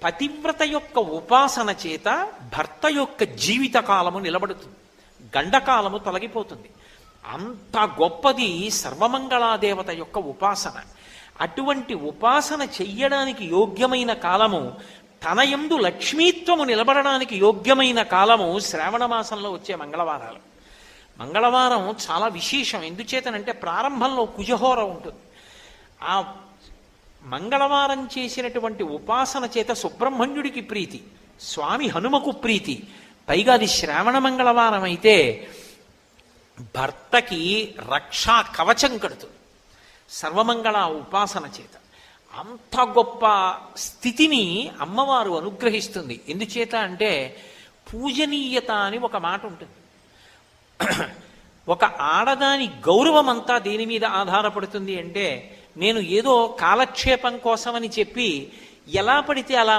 పతివ్రత యొక్క ఉపాసన చేత భర్త యొక్క జీవిత కాలము నిలబడుతుంది, గండకాలము తొలగిపోతుంది. అంత గొప్పది సర్వమంగళాదేవత యొక్క ఉపాసన. అటువంటి ఉపాసన చెయ్యడానికి యోగ్యమైన కాలము, తన యందు లక్ష్మీత్వము నిలబడడానికి యోగ్యమైన కాలము శ్రావణ మాసంలో వచ్చే మంగళవారాలు. మంగళవారం చాలా విశేషం. ఎందుచేతనంటే ప్రారంభంలో కుజహోర ఉంటుంది. ఆ మంగళవారం చేసినటువంటి ఉపాసన చేత సుబ్రహ్మణ్యుడికి ప్రీతి, స్వామి హనుమకు ప్రీతి. పైగా అది శ్రావణ మంగళవారం అయితే భర్తకి రక్షా కవచం కడుతుంది సర్వమంగళ ఉపాసన చేత. అంత గొప్ప స్థితిని అమ్మవారు అనుగ్రహిస్తుంది. ఎందుచేత అంటే పూజనీయత అని ఒక మాట ఉంటుంది. ఒక ఆడదాని గౌరవం అంతా దేని మీద ఆధారపడుతుంది అంటే, నేను ఏదో కాలక్షేపం కోసమని చెప్పి ఎలా పడితే అలా